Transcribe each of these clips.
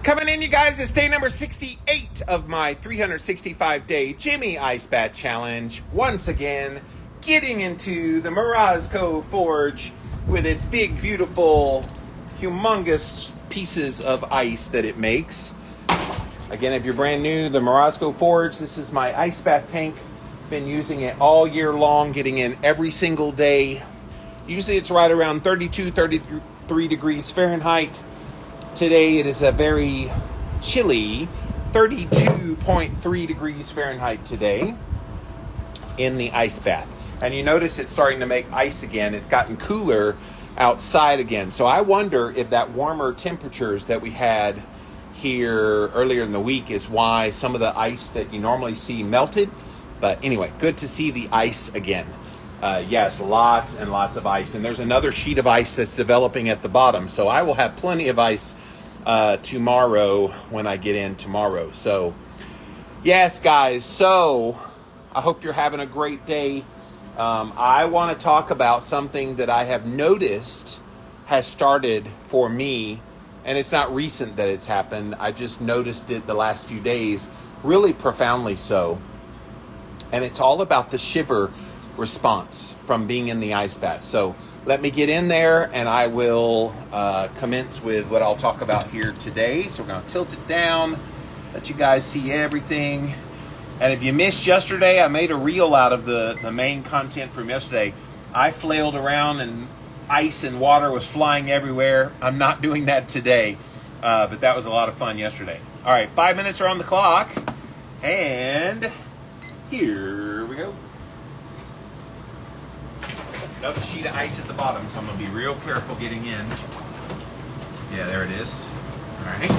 Coming in, you guys, it's day number 68 of my 365-day Jimmy Ice Bath Challenge. Once again, getting into the Morozco Forge with its big, beautiful, humongous pieces of ice that it makes. Again, if you're brand new, the Morozco Forge, this is my ice bath tank. Been using it all year long, getting in every single day. Usually it's right around 32, 33 degrees Fahrenheit. Today it is a very chilly 32.3 degrees Fahrenheit today in the ice bath. And you notice it's starting to make ice again. It's gotten cooler outside again. So I wonder if that warmer temperatures that we had here earlier in the week is why some of the ice that you normally see melted. But anyway, good to see the ice again. Yes, lots and lots of ice. And there's another sheet of ice that's developing at the bottom. So I will have plenty of ice tomorrow when I get in tomorrow. So, yes, guys. So, I hope you're having a great day. I want to talk about something that I have noticed has started for me. And it's not recent that it's happened. I just noticed it the last few days, really profoundly so. And it's all about the shiver response from being in the ice bath. So let me get in there and I will commence with what I'll talk about here today. So we're going to tilt it down, let you guys see everything. And if you missed yesterday, I made a reel out of the main content from yesterday. I flailed around and ice and water was flying everywhere. I'm not doing that today, but that was a lot of fun yesterday. All right, 5 minutes are on the clock, and here we go. Another sheet of ice at the bottom, so I'm going to be real careful getting in. Yeah, there it is. All right.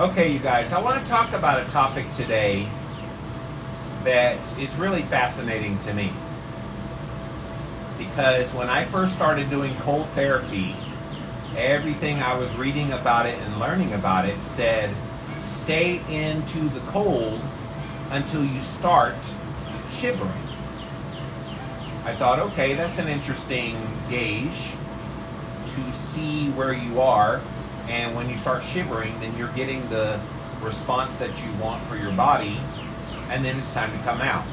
Okay, you guys, I want to talk about a topic today that is really fascinating to me. Because when I first started doing cold therapy, everything I was reading about it and learning about it said, stay into the cold until you start shivering. I thought, okay, that's an interesting gauge to see where you are. And when you start shivering, then you're getting the response that you want for your body, and then it's time to come out.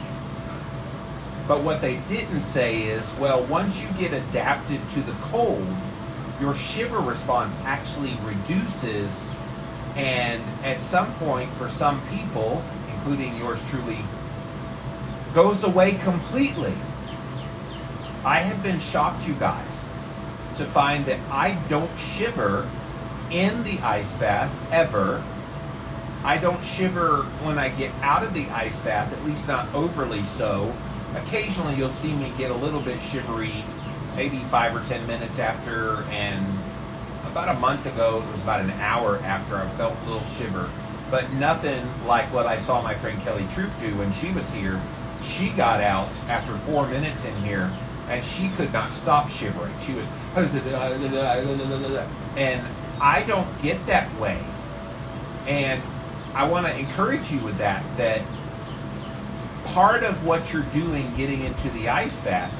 But what they didn't say is, well, once you get adapted to the cold, your shiver response actually reduces, and at some point, for some people, including yours truly, goes away completely. I have been shocked, you guys, to find that I don't shiver in the ice bath ever. I don't shiver when I get out of the ice bath, at least not overly so. Occasionally you'll see me get a little bit shivery, maybe 5 or 10 minutes after, and about a month ago, it was about an hour after I felt a little shiver, but nothing like what I saw my friend Kelly Troop do when she was here. She got out after 4 minutes in here, and she could not stop shivering. She was, and I don't get that way. And I want to encourage you with that part of what you're doing getting into the ice bath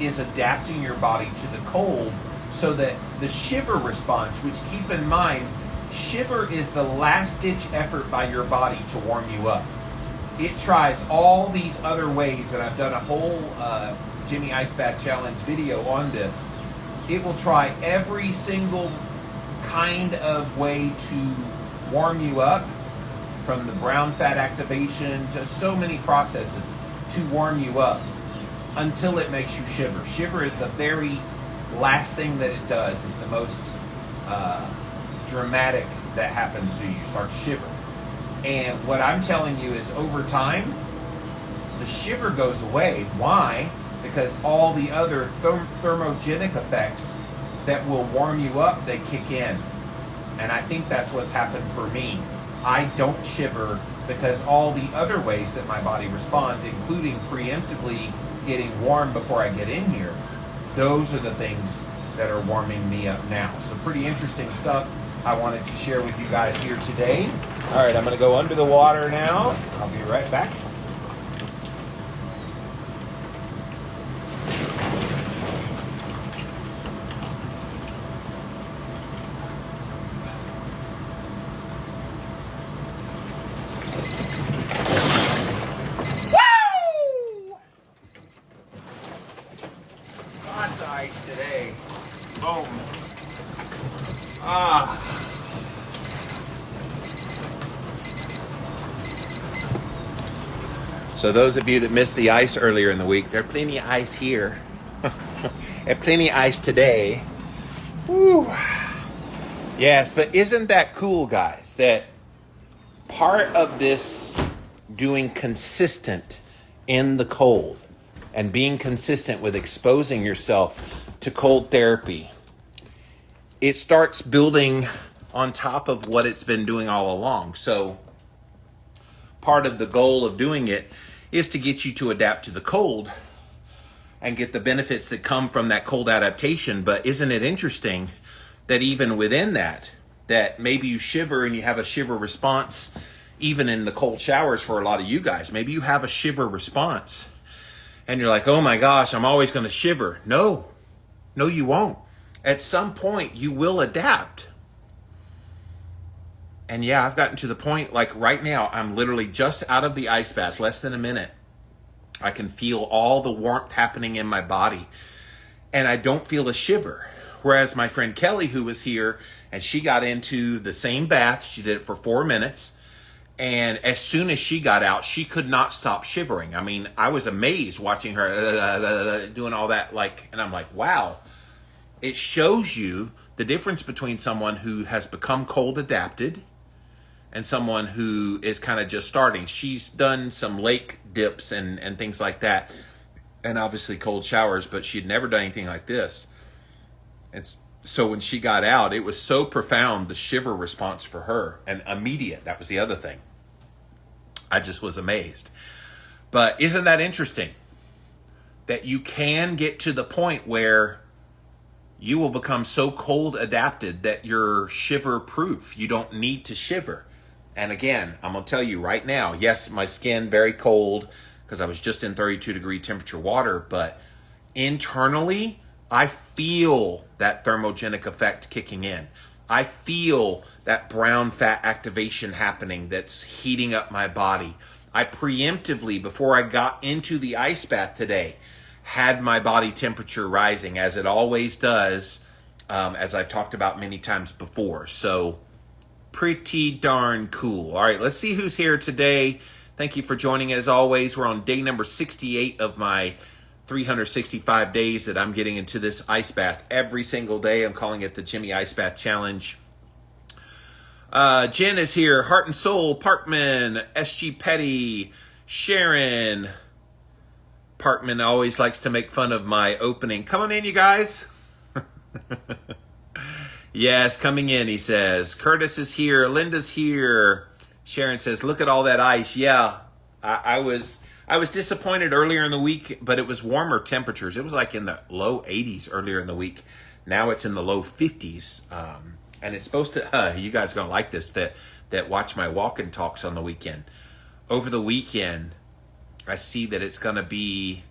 is adapting your body to the cold so that the shiver response, which keep in mind, shiver is the last ditch effort by your body to warm you up. It tries all these other ways, and I've done a whole Jimmy Ice Bath Challenge video on this. It will try every single kind of way to warm you up, from the brown fat activation to so many processes to warm you up until it makes you shiver. Shiver is the very last thing that it does. It's the most dramatic that happens to you. You start shivering. And what I'm telling you is over time, the shiver goes away. Why? Because all the other thermogenic effects that will warm you up, they kick in. And I think that's what's happened for me. I don't shiver because all the other ways that my body responds, including preemptively getting warm before I get in here, those are the things that are warming me up now. So pretty interesting stuff I wanted to share with you guys here today. All right, I'm going to go under the water now. I'll be right back. Lots of ice today. Boom. So those of you that missed the ice earlier in the week, there's plenty of ice here. And plenty of ice today. Woo. Yes, but isn't that cool, guys? That part of this doing consistent in the cold and being consistent with exposing yourself to cold therapy, it starts building on top of what it's been doing all along. So part of the goal of doing it is to get you to adapt to the cold and get the benefits that come from that cold adaptation. But isn't it interesting that even within that maybe you shiver and you have a shiver response, even in the cold showers for a lot of you guys. Maybe you have a shiver response and you're like, oh my gosh, I'm always going to shiver. No, you won't. At some point you will adapt. And yeah, I've gotten to the point, like right now, I'm literally just out of the ice bath, less than a minute. I can feel all the warmth happening in my body and I don't feel a shiver. Whereas my friend Kelly, who was here, and she got into the same bath, she did it for 4 minutes. And as soon as she got out, she could not stop shivering. I mean, I was amazed watching her doing all that, and I'm like, wow. It shows you the difference between someone who has become cold adapted and someone who is kind of just starting. She's done some lake dips and things like that, and obviously cold showers, but she had never done anything like this. So when she got out, it was so profound, the shiver response for her, and immediate. That was the other thing. I just was amazed. But isn't that interesting? That you can get to the point where you will become so cold adapted that you're shiver proof. You don't need to shiver. And again, I'm going to tell you right now, yes, my skin very cold because I was just in 32 degree temperature water, but internally, I feel that thermogenic effect kicking in. I feel that brown fat activation happening that's heating up my body. I preemptively, before I got into the ice bath today, had my body temperature rising, as it always does, as I've talked about many times before. So pretty darn cool. All right, let's see who's here today. Thank you for joining. As always, we're on day number 68 of my 365 days that I'm getting into this ice bath every single day. I'm calling it the Jimmy Ice Bath Challenge. Jen is here. Heart and Soul, Parkman, SG Petty, Sharon. Parkman always likes to make fun of my opening. Come on in, you guys. Yes, coming in, he says. Curtis is here. Linda's here. Sharon says, look at all that ice. Yeah, I was disappointed earlier in the week, but it was warmer temperatures. It was like in the low 80s earlier in the week. Now it's in the low 50s. And it's supposed to, you guys are going to like this, that watch my walk and talks on the weekend. Over the weekend, I see that it's going to be,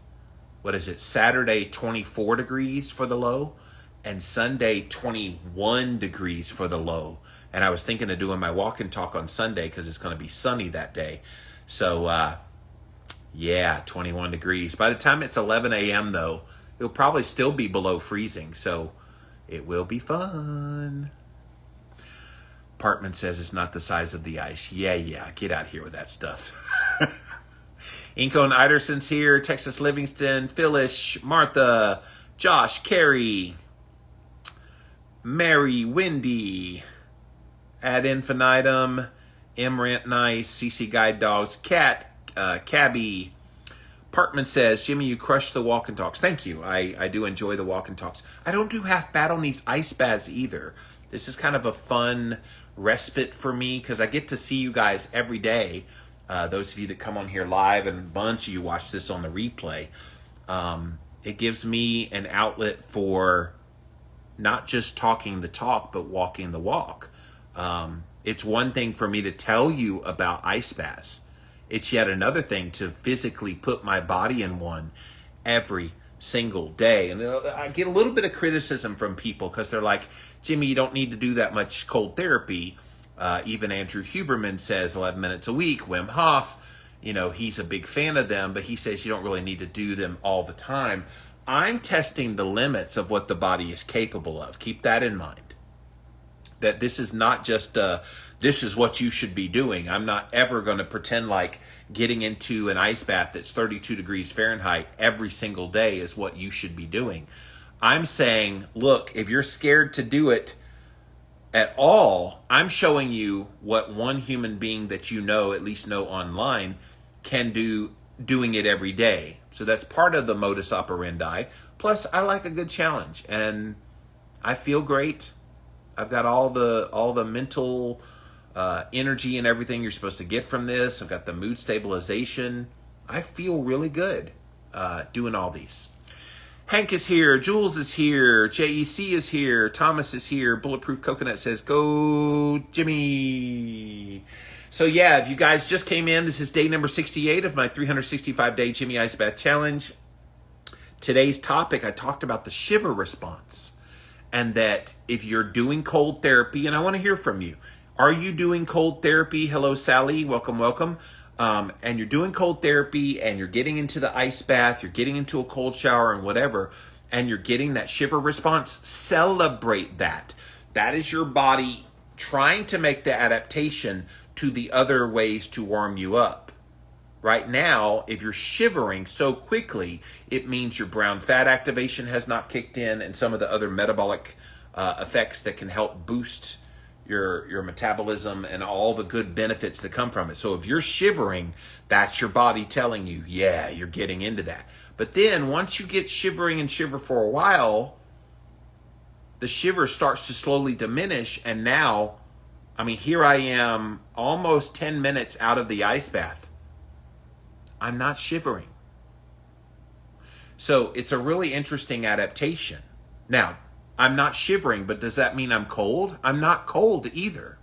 what is it, Saturday 24 degrees for the low, and Sunday 21 degrees for the low. And I was thinking of doing my walk and talk on Sunday because it's going to be sunny that day. So, yeah, 21 degrees. By the time it's 11 a.m., though, it'll probably still be below freezing. So it will be fun. Partman says it's not the size of the ice. Yeah, get out of here with that stuff. Inko and Iderson's here. Texas Livingston, Phyllis, Martha, Josh, Carrie, Mary, Wendy, Ad Infinitum, Rant Nice, CC Guide Dogs, Cat, Cabby. Partman says, Jimmy, you crushed the walk and talks. Thank you. I do enjoy the walk and talks. I don't do half bad on these ice baths either. This is kind of a fun respite for me because I get to see you guys every day. Those of you that come on here live, and a bunch of you watch this on the replay. It gives me an outlet for not just talking the talk, but walking the walk. It's one thing for me to tell you about ice baths. It's yet another thing to physically put my body in one every single day. And I get a little bit of criticism from people because they're like, Jimmy, you don't need to do that much cold therapy. Even Andrew Huberman says 11 minutes a week. Wim Hof, he's a big fan of them, but he says you don't really need to do them all the time. I'm testing the limits of what the body is capable of. Keep that in mind. That this is not just, this is what you should be doing. I'm not ever going to pretend like getting into an ice bath that's 32 degrees Fahrenheit every single day is what you should be doing. I'm saying, look, if you're scared to do it at all, I'm showing you what one human being that at least know online, can do doing it every day. So that's part of the modus operandi. Plus, I like a good challenge, and I feel great. I've got all the mental energy and everything you're supposed to get from this. I've got the mood stabilization. I feel really good doing all these. Hank is here. Jules is here. JEC is here. Thomas is here. Bulletproof Coconut says, go Jimmy. So yeah, if you guys just came in, this is day number 68 of my 365-day Jimmy Ice Bath Challenge. Today's topic, I talked about the shiver response. And that if you're doing cold therapy, and I want to hear from you. Are you doing cold therapy? Hello, Sally. Welcome. And you're doing cold therapy and you're getting into the ice bath, you're getting into a cold shower and whatever, and you're getting that shiver response, celebrate that. That is your body trying to make the adaptation to the other ways to warm you up. Right now, if you're shivering so quickly, it means your brown fat activation has not kicked in and some of the other metabolic effects that can help boost your metabolism and all the good benefits that come from it. So if you're shivering, that's your body telling you, yeah, you're getting into that. But then once you get shivering and shiver for a while, the shiver starts to slowly diminish. And now, here I am almost 10 minutes out of the ice bath. I'm not shivering. So it's a really interesting adaptation. Now, I'm not shivering, but does that mean I'm cold? I'm not cold either.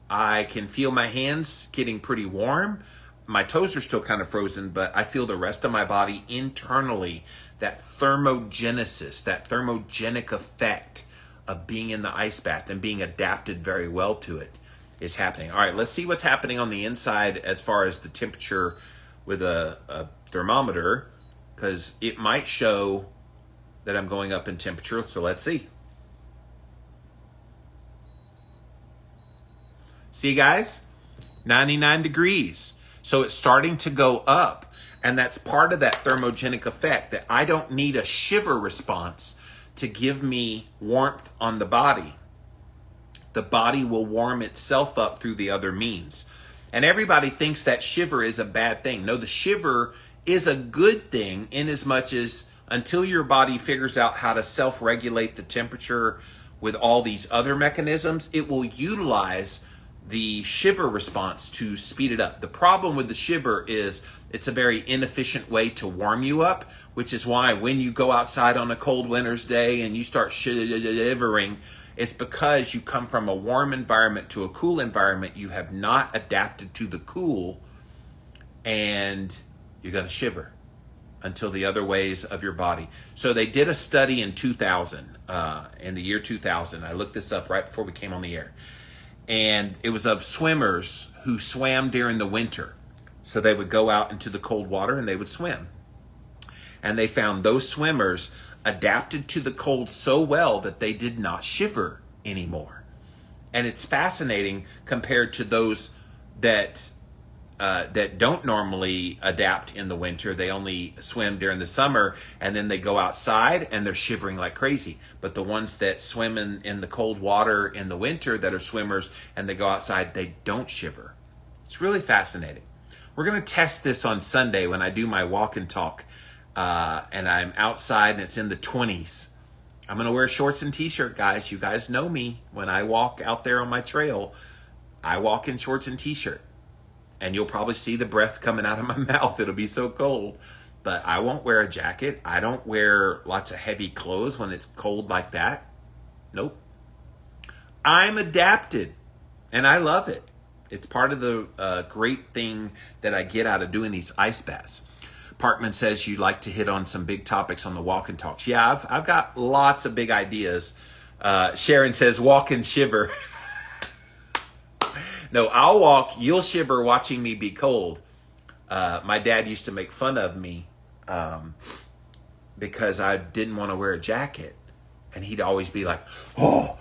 I can feel my hands getting pretty warm. My toes are still kind of frozen, but I feel the rest of my body internally, that thermogenesis, that thermogenic effect of being in the ice bath and being adapted very well to it is happening. All right, let's see what's happening on the inside as far as the temperature with a thermometer, because it might show that I'm going up in temperature. So let's see. See, guys? 99 degrees. So it's starting to go up. And that's part of that thermogenic effect, that I don't need a shiver response to give me warmth on the body. The body will warm itself up through the other means. And everybody thinks that shiver is a bad thing. No, the shiver is a good thing in as much as until your body figures out how to self-regulate the temperature with all these other mechanisms, it will utilize the shiver response to speed it up. The problem with the shiver is it's a very inefficient way to warm you up, which is why when you go outside on a cold winter's day and you start shivering, it's because you come from a warm environment to a cool environment. You have not adapted to the cool, and you're going to shiver until the other ways of your body. So they did a study in 2000, in the year 2000. I looked this up right before we came on the air. And it was of swimmers who swam during the winter. So they would go out into the cold water and they would swim. And they found those swimmers adapted to the cold so well that they did not shiver anymore. And it's fascinating compared to those that don't normally adapt in the winter. They only swim during the summer, and then they go outside and they're shivering like crazy. But the ones that swim in the cold water in the winter, that are swimmers, and they go outside, they don't shiver. It's really fascinating. We're going to test this on Sunday when I do my walk and talk, and I'm outside and it's in the 20s. I'm going to wear shorts and t-shirt, guys. You guys know me. When I walk out there on my trail, I walk in shorts and t-shirt. And you'll probably see the breath coming out of my mouth. It'll be so cold. But I won't wear a jacket. I don't wear lots of heavy clothes when it's cold like that. Nope. I'm adapted. And I love it. It's part of the great thing that I get out of doing these ice baths. Parkman says you like to hit on some big topics on the walk and talks. Yeah, I've got lots of big ideas. Sharon says walk and shiver. No, I'll walk, you'll shiver watching me be cold. My dad used to make fun of me because I didn't want to wear a jacket. And he'd always be like, oh.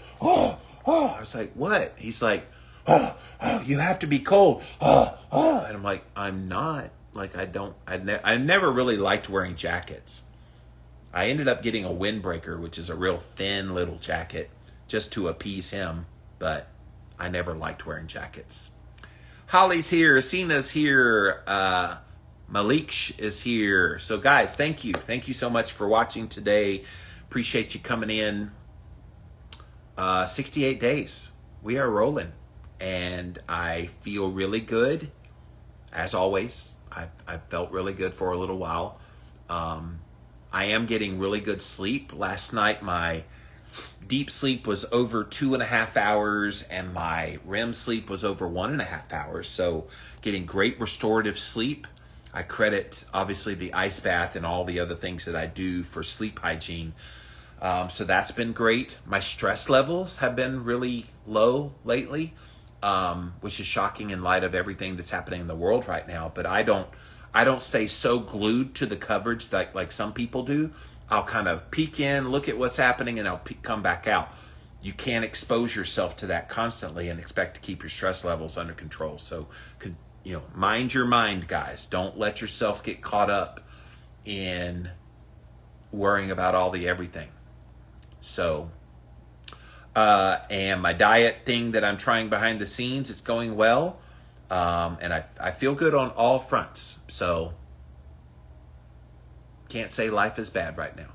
I was like, what? He's like, oh, you have to be cold. And I'm like, I'm not. Like, I never really liked wearing jackets. I ended up getting a windbreaker, which is a real thin little jacket, just to appease him. But I never liked wearing jackets. Holly's here. Sina's here. Malik is here. So guys, thank you. Thank you so much for watching today. Appreciate you coming in. 68 days. We are rolling. And I feel really good. As always, I felt really good for a little while. I am getting really good sleep. Last night, my deep sleep was over 2.5 hours and my REM sleep was over 1.5 hours. So getting great restorative sleep. I credit obviously the ice bath and all the other things that I do for sleep hygiene. So that's been great. My stress levels have been really low lately, which is shocking in light of everything that's happening in the world right now. But I don't stay so glued to the coverage like some people do. I'll kind of peek in, look at what's happening, and I'll come back out. You can't expose yourself to that constantly and expect to keep your stress levels under control. So, mind your mind, guys. Don't let yourself get caught up in worrying about all the everything. So, and my diet thing that I'm trying behind the scenes, it's going well. And I feel good on all fronts. So, can't say life is bad right now.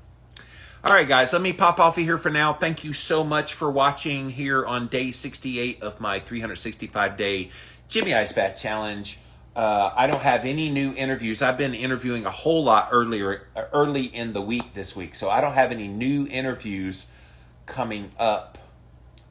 All right, guys, let me pop off of here for now. Thank you so much for watching here on day 68 of my 365-day Jimmy Ice Bath Challenge. I don't have any new interviews. I've been interviewing a whole lot early in the week this week, so I don't have any new interviews coming up.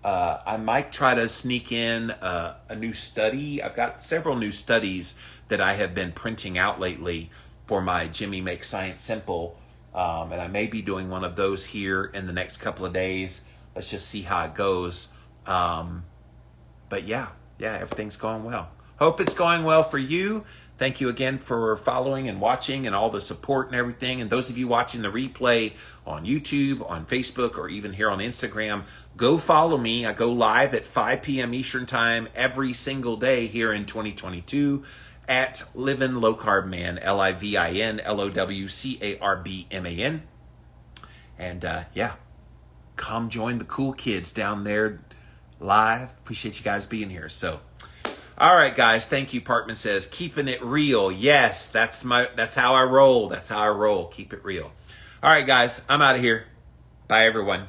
I might try to sneak in a new study. I've got several new studies that I have been printing out lately for my Jimmy Makes Science Simple. And I may be doing one of those here in the next couple of days. Let's just see how it goes. But yeah, everything's going well. Hope it's going well for you. Thank you again for following and watching and all the support and everything. And those of you watching the replay on YouTube, on Facebook, or even here on Instagram, go follow me. I go live at 5 p.m. Eastern Time every single day here in 2022 at Livin' Low Carb Man, LIVIN LOWCARBMAN. And come join the cool kids down there live. Appreciate you guys being here. So, all right, guys. Thank you. Parkman says, keeping it real. Yes, that's how I roll. That's how I roll. Keep it real. All right, guys. I'm out of here. Bye, everyone.